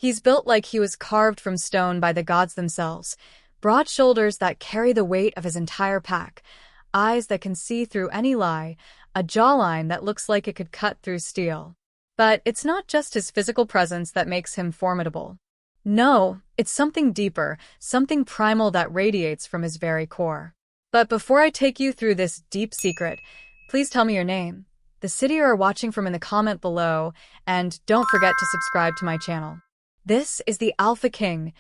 He's built like he was carved from stone by the gods themselves, broad shoulders that carry the weight of his entire pack, eyes that can see through any lie, a jawline that looks like it could cut through steel. But it's not just his physical presence that makes him formidable. No, it's something deeper, something primal that radiates from his very core. But before I take you through this deep secret, please tell me your name, the city you are watching from in the comment below, and don't forget to subscribe to my channel. This is the Alpha King,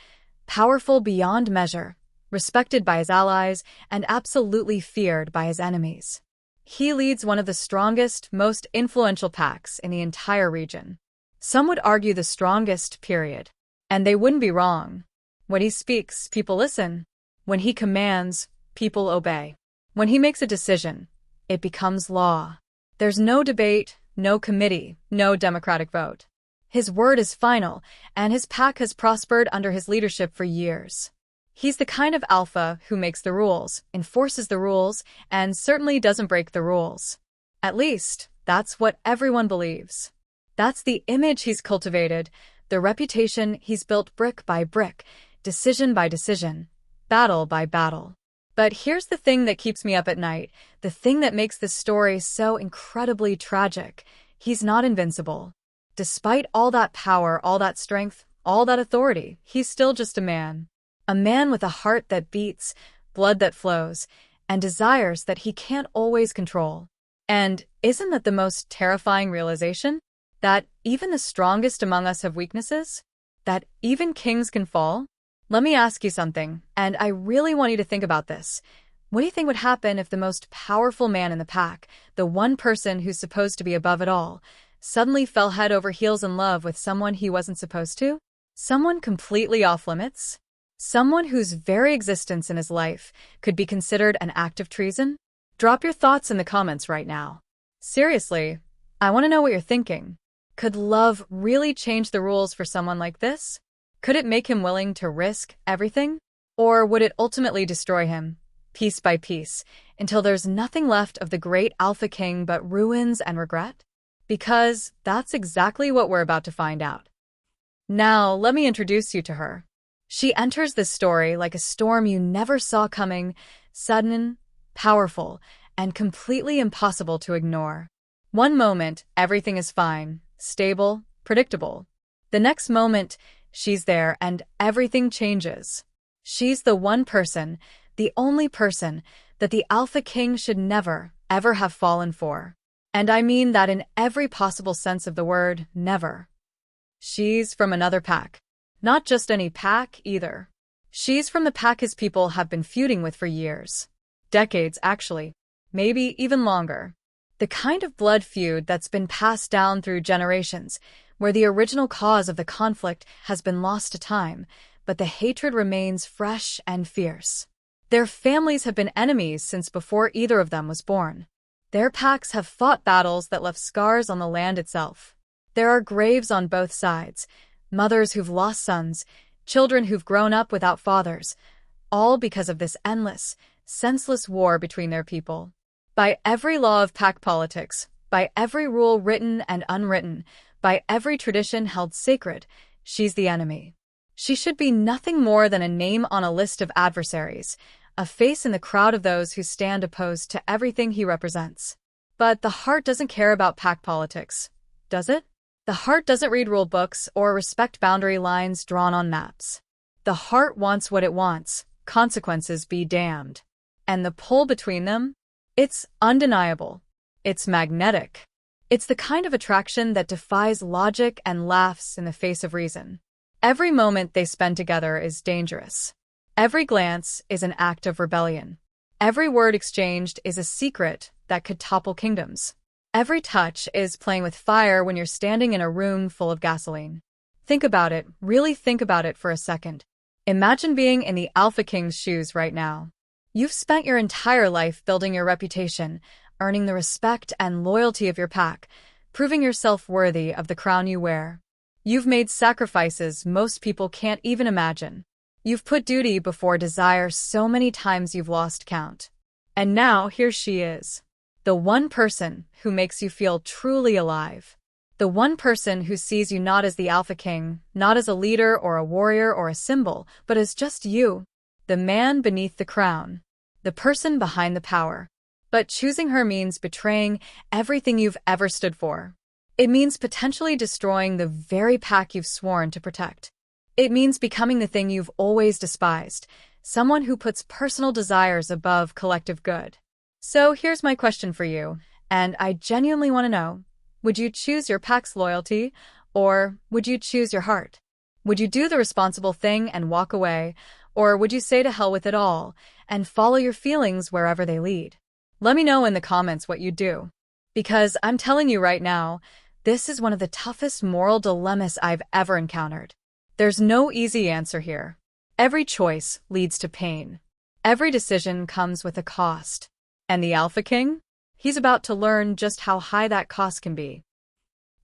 powerful beyond measure, respected by his allies, and absolutely feared by his enemies. He leads one of the strongest, most influential packs in the entire region. Some would argue the strongest, period. And they wouldn't be wrong. When he speaks, people listen. When he commands, people obey. When he makes a decision, it becomes law. There's no debate, no committee, no democratic vote. His word is final, and his pack has prospered under his leadership for years. He's the kind of alpha who makes the rules, enforces the rules, and certainly doesn't break the rules. At least, that's what everyone believes. That's the image he's cultivated, the reputation he's built brick by brick, decision by decision, battle by battle. But here's the thing that keeps me up at night, the thing that makes this story so incredibly tragic. He's not invincible. Despite all that power, all that strength, all that authority, he's still just a man. A man with a heart that beats, blood that flows, and desires that he can't always control. And isn't that the most terrifying realization? That even the strongest among us have weaknesses? That even kings can fall? Let me ask you something, and I really want you to think about this. What do you think would happen if the most powerful man in the pack, the one person who's supposed to be above it all, suddenly fell head over heels in love with someone he wasn't supposed to? Someone completely off limits? Someone whose very existence in his life could be considered an act of treason? Drop your thoughts in the comments right now. Seriously, I want to know what you're thinking. Could love really change the rules for someone like this? Could it make him willing to risk everything? Or would it ultimately destroy him, piece by piece, until there's nothing left of the great Alpha King but ruins and regret? Because that's exactly what we're about to find out. Now, let me introduce you to her. She enters this story like a storm you never saw coming, sudden, powerful, and completely impossible to ignore. One moment, everything is fine, stable, predictable. The next moment, she's there and everything changes. She's the one person, the only person, that the Alpha King should never, ever have fallen for. And I mean that in every possible sense of the word, never. She's from another pack. Not just any pack, either. She's from the pack his people have been feuding with for years. Decades, actually. Maybe even longer. The kind of blood feud that's been passed down through generations, where the original cause of the conflict has been lost to time, but the hatred remains fresh and fierce. Their families have been enemies since before either of them was born. Their packs have fought battles that left scars on the land itself. There are graves on both sides, mothers who've lost sons, children who've grown up without fathers, all because of this endless, senseless war between their people. By every law of pack politics, by every rule written and unwritten, by every tradition held sacred, she's the enemy. She should be nothing more than a name on a list of adversaries, a face in the crowd of those who stand opposed to everything he represents. But the heart doesn't care about pack politics, does it? The heart doesn't read rule books or respect boundary lines drawn on maps. The heart wants what it wants, consequences be damned. And the pull between them? It's undeniable. It's magnetic. It's the kind of attraction that defies logic and laughs in the face of reason. Every moment they spend together is dangerous. Every glance is an act of rebellion. Every word exchanged is a secret that could topple kingdoms. Every touch is playing with fire when you're standing in a room full of gasoline. Think about it, really think about it for a second. Imagine being in the Alpha King's shoes right now. You've spent your entire life building your reputation, earning the respect and loyalty of your pack, proving yourself worthy of the crown you wear. You've made sacrifices most people can't even imagine. You've put duty before desire so many times you've lost count. And now here she is. The one person who makes you feel truly alive. The one person who sees you not as the alpha king, not as a leader or a warrior or a symbol, but as just you. The man beneath the crown. The person behind the power. But choosing her means betraying everything you've ever stood for. It means potentially destroying the very pack you've sworn to protect. It means becoming the thing you've always despised, someone who puts personal desires above collective good. So here's my question for you, and I genuinely want to know, would you choose your pack's loyalty, or would you choose your heart? Would you do the responsible thing and walk away, or would you say to hell with it all and follow your feelings wherever they lead? Let me know in the comments what you'd do. Because I'm telling you right now, this is one of the toughest moral dilemmas I've ever encountered. There's no easy answer here. Every choice leads to pain. Every decision comes with a cost. And the Alpha King? He's about to learn just how high that cost can be.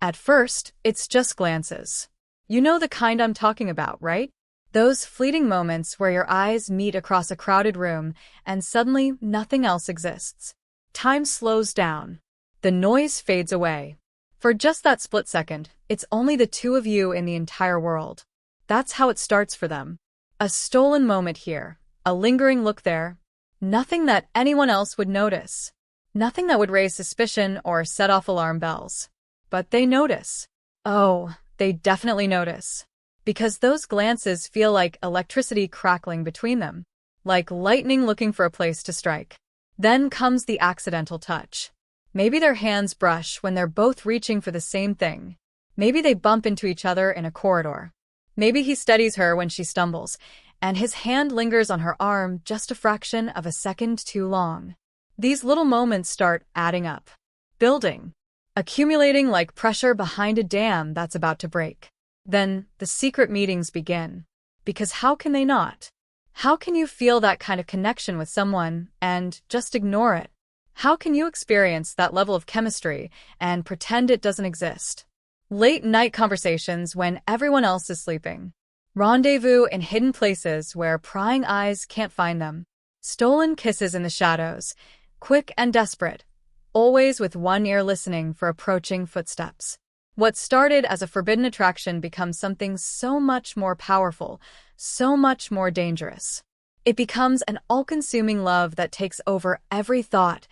At first, it's just glances. You know the kind I'm talking about, right? Those fleeting moments where your eyes meet across a crowded room and suddenly nothing else exists. Time slows down. The noise fades away. For just that split second, it's only the two of you in the entire world. That's how it starts for them. A stolen moment here, a lingering look there. Nothing that anyone else would notice. Nothing that would raise suspicion or set off alarm bells. But they notice. Oh, they definitely notice. Because those glances feel like electricity crackling between them, like lightning looking for a place to strike. Then comes the accidental touch. Maybe their hands brush when they're both reaching for the same thing. Maybe they bump into each other in a corridor. Maybe he steadies her when she stumbles, and his hand lingers on her arm just a fraction of a second too long. These little moments start adding up, building, accumulating like pressure behind a dam that's about to break. Then the secret meetings begin. Because how can they not? How can you feel that kind of connection with someone and just ignore it? How can you experience that level of chemistry and pretend it doesn't exist? Late night conversations when everyone else is sleeping. Rendezvous in hidden places where prying eyes can't find them. Stolen kisses in the shadows, quick and desperate, always with one ear listening for approaching footsteps. What started as a forbidden attraction becomes something so much more powerful, so much more dangerous. It becomes an all-consuming love that takes over every thought,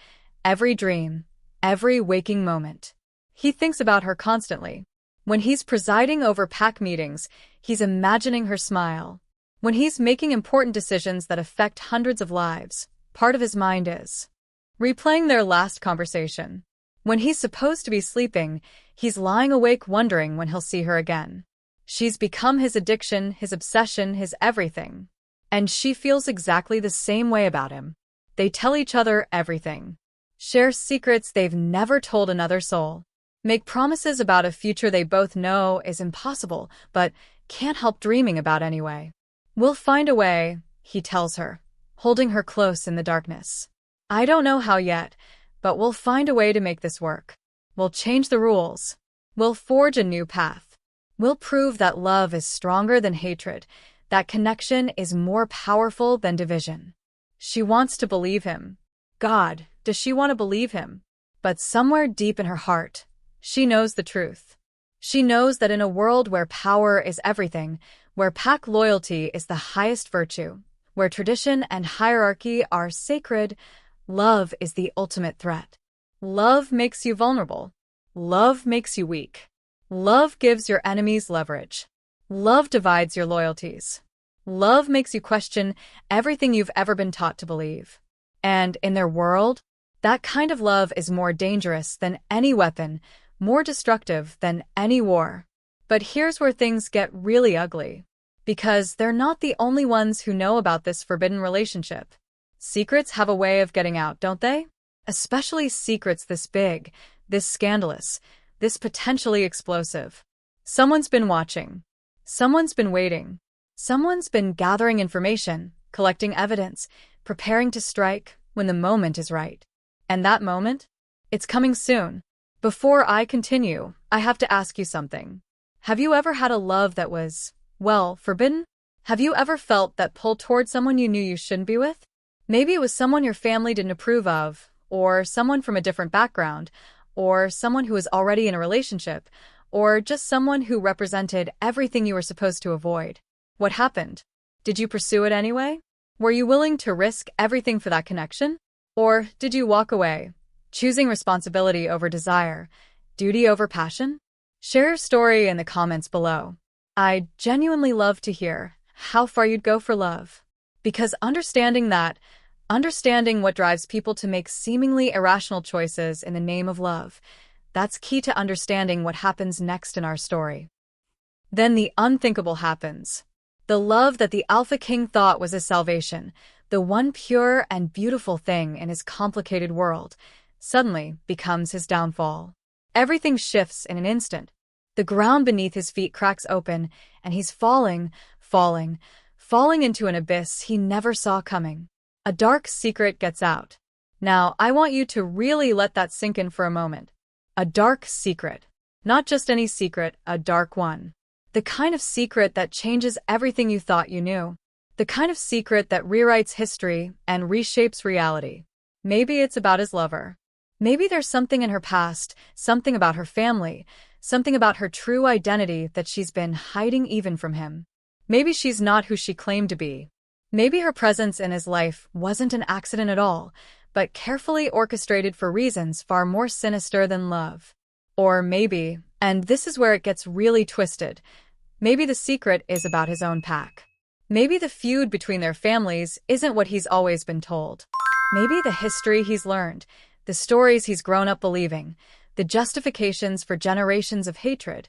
every dream, every waking moment. He thinks about her constantly. When he's presiding over pack meetings, he's imagining her smile. When he's making important decisions that affect hundreds of lives, part of his mind is replaying their last conversation. When he's supposed to be sleeping, he's lying awake wondering when he'll see her again. She's become his addiction, his obsession, his everything. And she feels exactly the same way about him. They tell each other everything. Share secrets they've never told another soul. Make promises about a future they both know is impossible, but can't help dreaming about anyway. We'll find a way, he tells her, holding her close in the darkness. I don't know how yet, but we'll find a way to make this work. We'll change the rules. We'll forge a new path. We'll prove that love is stronger than hatred, that connection is more powerful than division. She wants to believe him. God, does she want to believe him? But somewhere deep in her heart, she knows the truth. She knows that in a world where power is everything, where pack loyalty is the highest virtue, where tradition and hierarchy are sacred, love is the ultimate threat. Love makes you vulnerable. Love makes you weak. Love gives your enemies leverage. Love divides your loyalties. Love makes you question everything you've ever been taught to believe. And in their world, that kind of love is more dangerous than any weapon, more destructive than any war. But here's where things get really ugly. Because they're not the only ones who know about this forbidden relationship. Secrets have a way of getting out, don't they? Especially secrets this big, this scandalous, this potentially explosive. Someone's been watching. Someone's been waiting. Someone's been gathering information, collecting evidence, preparing to strike when the moment is right. And that moment? It's coming soon. Before I continue, I have to ask you something. Have you ever had a love that was, well, forbidden? Have you ever felt that pull toward someone you knew you shouldn't be with? Maybe it was someone your family didn't approve of, or someone from a different background, or someone who was already in a relationship, or just someone who represented everything you were supposed to avoid? What happened? Did you pursue it anyway? Were you willing to risk everything for that connection? Or did you walk away, choosing responsibility over desire, duty over passion? Share your story in the comments below. I'd genuinely love to hear how far you'd go for love. Because understanding what drives people to make seemingly irrational choices in the name of love, that's key to understanding what happens next in our story. Then the unthinkable happens. The love that the Alpha King thought was his salvation, the one pure and beautiful thing in his complicated world, suddenly becomes his downfall. Everything shifts in an instant. The ground beneath his feet cracks open, and he's falling into an abyss he never saw coming. A dark secret gets out. Now, I want you to really let that sink in for a moment. A dark secret. Not just any secret, a dark one. The kind of secret that changes everything you thought you knew. The kind of secret that rewrites history and reshapes reality. Maybe it's about his lover. Maybe there's something in her past, something about her family, something about her true identity that she's been hiding even from him. Maybe she's not who she claimed to be. Maybe her presence in his life wasn't an accident at all, but carefully orchestrated for reasons far more sinister than love. Or maybe, and this is where it gets really twisted, maybe the secret is about his own pack. Maybe the feud between their families isn't what he's always been told. Maybe the history he's learned, the stories he's grown up believing, the justifications for generations of hatred,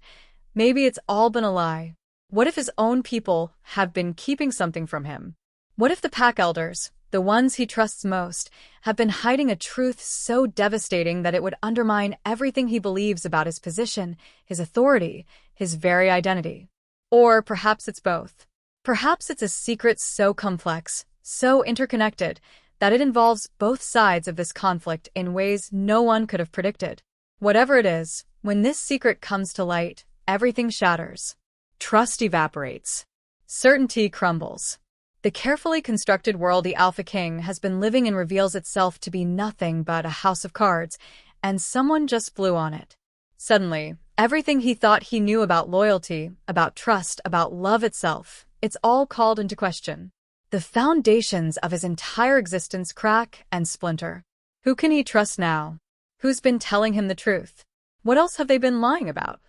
maybe it's all been a lie. What if his own people have been keeping something from him? What if the pack elders, the ones he trusts most, have been hiding a truth so devastating that it would undermine everything he believes about his position, his authority, his very identity? Or perhaps it's both. Perhaps it's a secret so complex, so interconnected, that it involves both sides of this conflict in ways no one could have predicted. Whatever it is, when this secret comes to light, everything shatters. Trust evaporates. Certainty crumbles. The carefully constructed world the Alpha King has been living in reveals itself to be nothing but a house of cards, and someone just blew on it. Suddenly, everything he thought he knew about loyalty, about trust, about love itself, it's all called into question. The foundations of his entire existence crack and splinter. Who can he trust now? Who's been telling him the truth? What else have they been lying about?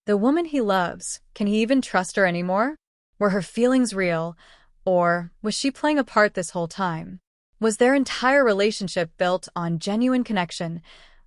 The woman he loves, can he even trust her anymore? Were her feelings real? Or was she playing a part this whole time? Was their entire relationship built on genuine connection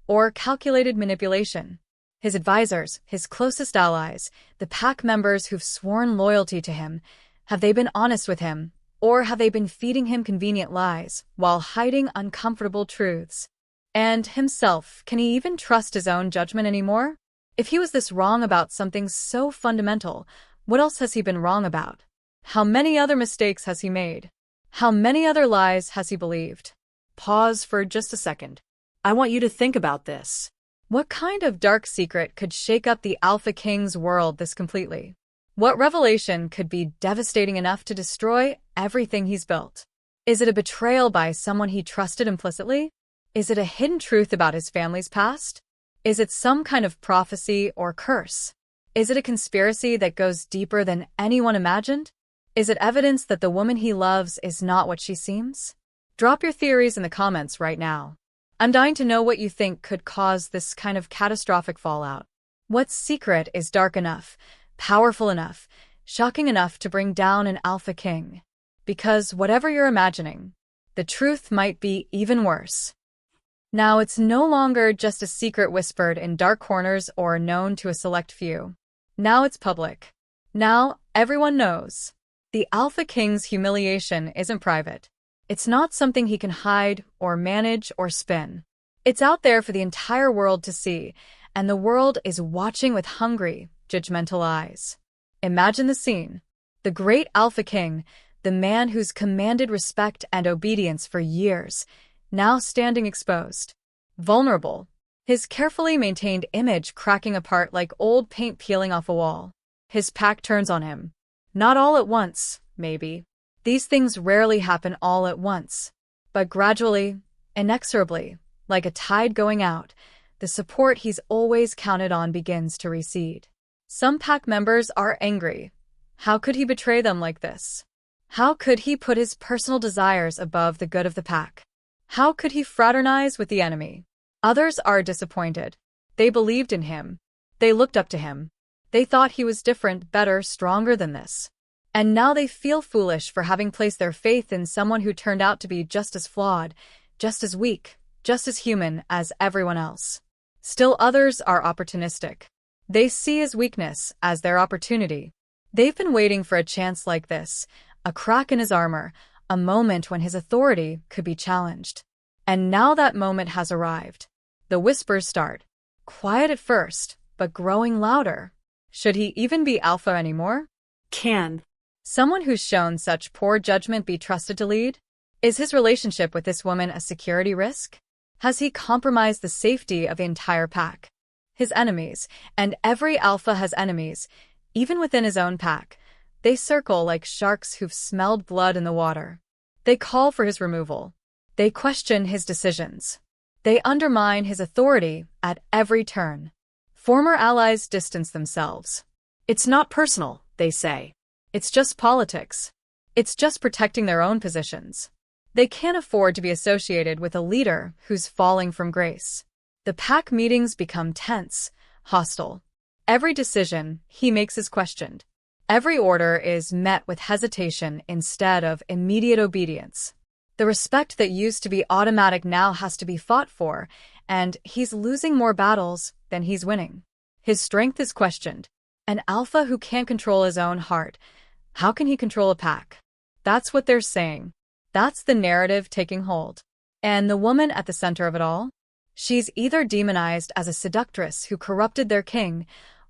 or calculated manipulation? His advisors, his closest allies, the pack members who've sworn loyalty to him, have they been honest with him? Or have they been feeding him convenient lies while hiding uncomfortable truths? And himself, can he even trust his own judgment anymore? If he was this wrong about something so fundamental, what else has he been wrong about? How many other mistakes has he made? How many other lies has he believed? Pause for just a second. I want you to think about this. What kind of dark secret could shake up the Alpha King's world this completely? What revelation could be devastating enough to destroy everything he's built? Is it a betrayal by someone he trusted implicitly? Is it a hidden truth about his family's past? Is it some kind of prophecy or curse? Is it a conspiracy that goes deeper than anyone imagined? Is it evidence that the woman he loves is not what she seems? Drop your theories in the comments right now. I'm dying to know what you think could cause this kind of catastrophic fallout. What secret is dark enough, powerful enough, shocking enough to bring down an Alpha King? Because whatever you're imagining, the truth might be even worse. Now it's no longer just a secret whispered in dark corners or known to a select few. Now it's public. Now everyone knows. The Alpha King's humiliation isn't private. It's not something he can hide or manage or spin. It's out there for the entire world to see, and the world is watching with hungry, judgmental eyes. Imagine the scene. The great Alpha King, the man who's commanded respect and obedience for years, now standing exposed. Vulnerable. His carefully maintained image cracking apart like old paint peeling off a wall. His pack turns on him. Not all at once, maybe. These things rarely happen all at once. But gradually, inexorably, like a tide going out, the support he's always counted on begins to recede. Some pack members are angry. How could he betray them like this? How could he put his personal desires above the good of the pack? How could he fraternize with the enemy? Others are disappointed. They believed in him. They looked up to him. They thought he was different, better, stronger than this. And now they feel foolish for having placed their faith in someone who turned out to be just as flawed, just as weak, just as human as everyone else. Still others are opportunistic. They see his weakness as their opportunity. They've been waiting for a chance like this, a crack in his armor, a moment when his authority could be challenged. And now that moment has arrived. The whispers start. Quiet at first, but growing louder. Should he even be alpha anymore? Can someone who's shown such poor judgment be trusted to lead? Is his relationship with this woman a security risk? Has he compromised the safety of the entire pack? His enemies, and every alpha has enemies, even within his own pack. They circle like sharks who've smelled blood in the water. They call for his removal. They question his decisions. They undermine his authority at every turn. Former allies distance themselves. It's not personal, they say. It's just politics. It's just protecting their own positions. They can't afford to be associated with a leader who's falling from grace. The pack meetings become tense, hostile. Every decision he makes is questioned. Every order is met with hesitation instead of immediate obedience. The respect that used to be automatic now has to be fought for, and he's losing more battles than he's winning. His strength is questioned. An alpha who can't control his own heart, how can he control a pack? That's what they're saying. That's the narrative taking hold. And the woman at the center of it all? She's either demonized as a seductress who corrupted their king,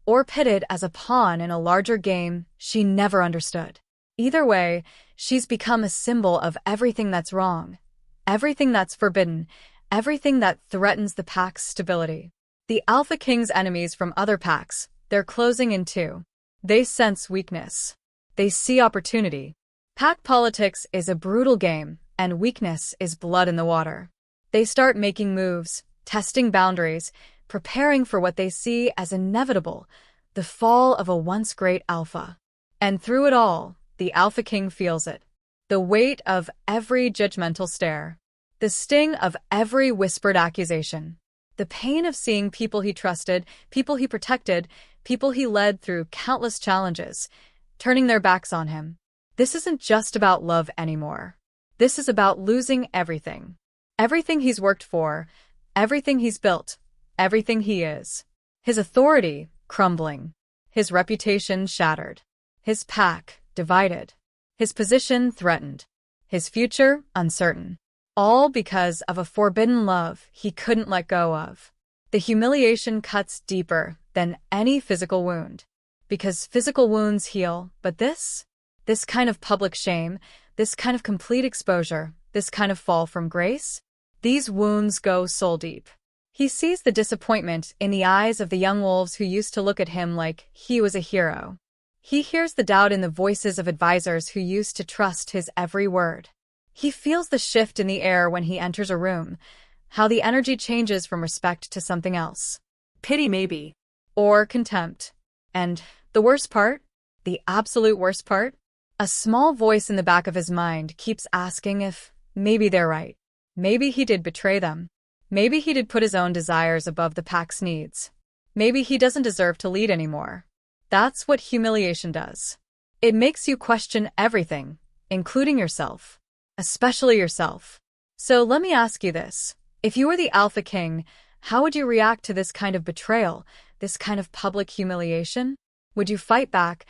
or pitted as a pawn in a larger game she never understood. Either way, she's become a symbol of everything that's wrong, everything that's forbidden, everything that threatens the pack's stability. The Alpha King's enemies from other packs, they're closing in too. They sense weakness. They see opportunity. Pack politics is a brutal game, and weakness is blood in the water. They start making moves, testing boundaries, preparing for what they see as inevitable, the fall of a once great alpha. And through it all, the Alpha King feels it. The weight of every judgmental stare. The sting of every whispered accusation. The pain of seeing people he trusted, people he protected, people he led through countless challenges, turning their backs on him. This isn't just about love anymore. This is about losing everything. Everything he's worked for, everything he's built, everything he is. His authority crumbling. His reputation shattered. His pack divided. His position threatened. His future uncertain. All because of a forbidden love he couldn't let go of. The humiliation cuts deeper than any physical wound. Because physical wounds heal, but this kind of public shame, this kind of complete exposure, this kind of fall from grace, these wounds go soul deep. He sees the disappointment in the eyes of the young wolves who used to look at him like he was a hero. He hears the doubt in the voices of advisors who used to trust his every word. He feels the shift in the air when he enters a room, how the energy changes from respect to something else. Pity maybe. Or contempt. And the worst part? The absolute worst part? A small voice in the back of his mind keeps asking if maybe they're right. Maybe he did betray them. Maybe he did put his own desires above the pack's needs. Maybe he doesn't deserve to lead anymore. That's what humiliation does. It makes you question everything, including yourself. Especially yourself. So let me ask you this. If you were the Alpha King, how would you react to this kind of betrayal, this kind of public humiliation? Would you fight back,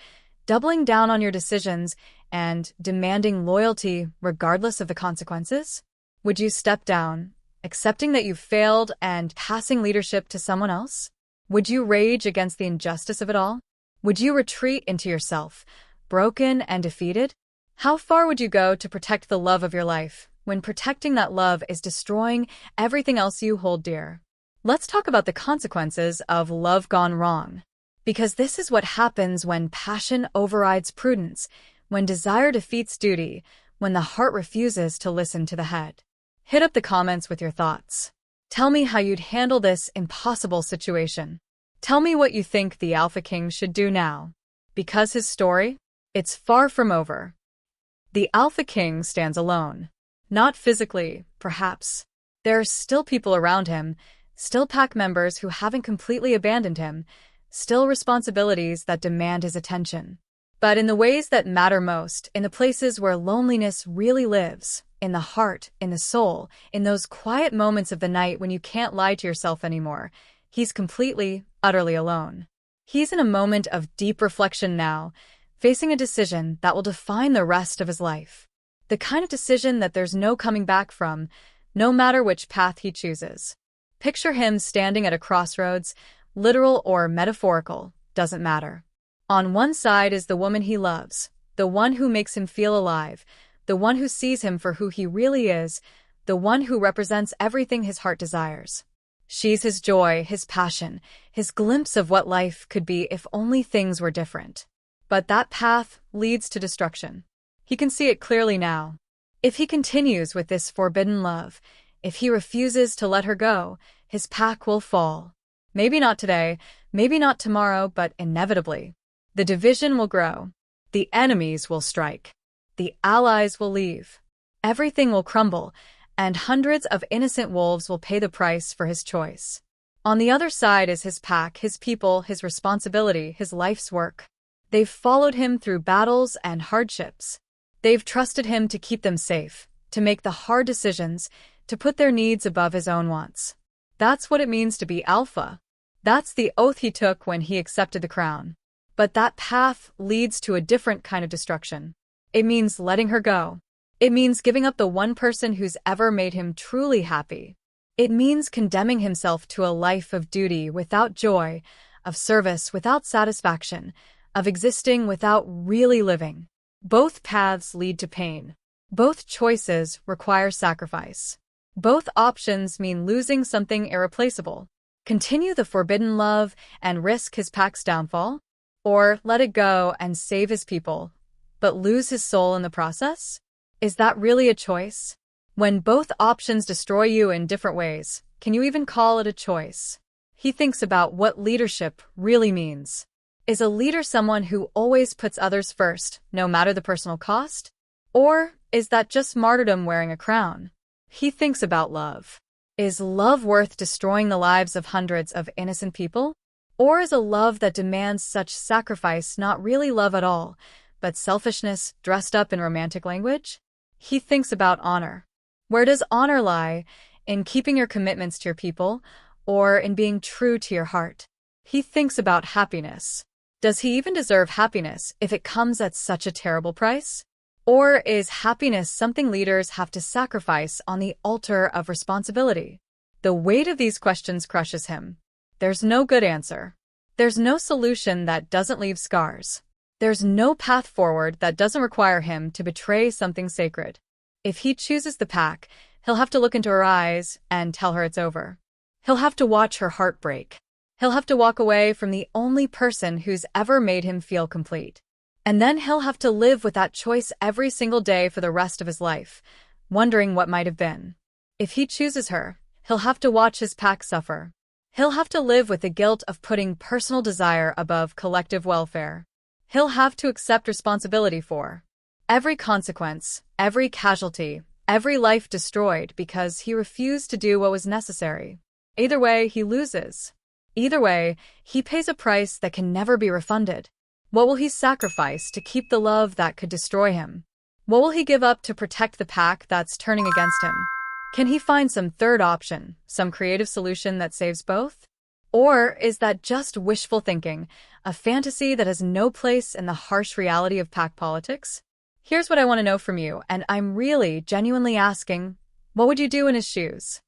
doubling down on your decisions and demanding loyalty regardless of the consequences? Would you step down, accepting that you failed and passing leadership to someone else? Would you rage against the injustice of it all? Would you retreat into yourself, broken and defeated? How far would you go to protect the love of your life, when protecting that love is destroying everything else you hold dear? Let's talk about the consequences of love gone wrong. Because this is what happens when passion overrides prudence, when desire defeats duty, when the heart refuses to listen to the head. Hit up the comments with your thoughts. Tell me how you'd handle this impossible situation. Tell me what you think the Alpha King should do now. Because his story? It's far from over. The Alpha King stands alone. Not physically, perhaps. There are still people around him, still pack members who haven't completely abandoned him, still responsibilities that demand his attention. But in the ways that matter most, in the places where loneliness really lives, in the heart, in the soul, in those quiet moments of the night when you can't lie to yourself anymore, he's completely, utterly alone. He's in a moment of deep reflection now, facing a decision that will define the rest of his life. The kind of decision that there's no coming back from, no matter which path he chooses. Picture him standing at a crossroads, literal or metaphorical, doesn't matter. On one side is the woman he loves, the one who makes him feel alive, the one who sees him for who he really is, the one who represents everything his heart desires. She's his joy, his passion, his glimpse of what life could be if only things were different. But that path leads to destruction. He can see it clearly now. If he continues with this forbidden love, if he refuses to let her go, his pack will fall. Maybe not today, maybe not tomorrow, but inevitably. The division will grow. The enemies will strike. The allies will leave. Everything will crumble, and hundreds of innocent wolves will pay the price for his choice. On the other side is his pack, his people, his responsibility, his life's work. They've followed him through battles and hardships. They've trusted him to keep them safe, to make the hard decisions, to put their needs above his own wants. That's what it means to be alpha. That's the oath he took when he accepted the crown. But that path leads to a different kind of destruction. It means letting her go. It means giving up the one person who's ever made him truly happy. It means condemning himself to a life of duty without joy, of service without satisfaction, of existing without really living. Both paths lead to pain. Both choices require sacrifice. Both options mean losing something irreplaceable. Continue the forbidden love and risk his pack's downfall? Or let it go and save his people, but lose his soul in the process? Is that really a choice? When both options destroy you in different ways, can you even call it a choice? He thinks about what leadership really means. Is a leader someone who always puts others first, no matter the personal cost? Or is that just martyrdom wearing a crown? He thinks about love. Is love worth destroying the lives of hundreds of innocent people? Or is a love that demands such sacrifice not really love at all, but selfishness dressed up in romantic language? He thinks about honor. Where does honor lie? In keeping your commitments to your people, or in being true to your heart? He thinks about happiness. Does he even deserve happiness if it comes at such a terrible price? Or is happiness something leaders have to sacrifice on the altar of responsibility? The weight of these questions crushes him. There's no good answer. There's no solution that doesn't leave scars. There's no path forward that doesn't require him to betray something sacred. If he chooses the pack, he'll have to look into her eyes and tell her it's over. He'll have to watch her heart break. He'll have to walk away from the only person who's ever made him feel complete. And then he'll have to live with that choice every single day for the rest of his life, wondering what might have been. If he chooses her, he'll have to watch his pack suffer. He'll have to live with the guilt of putting personal desire above collective welfare. He'll have to accept responsibility for every consequence, every casualty, every life destroyed because he refused to do what was necessary. Either way, he loses. Either way, he pays a price that can never be refunded. What will he sacrifice to keep the love that could destroy him? What will he give up to protect the pack that's turning against him? Can he find some third option, some creative solution that saves both? Or is that just wishful thinking, a fantasy that has no place in the harsh reality of pack politics? Here's what I want to know from you, and I'm really genuinely asking, what would you do in his shoes?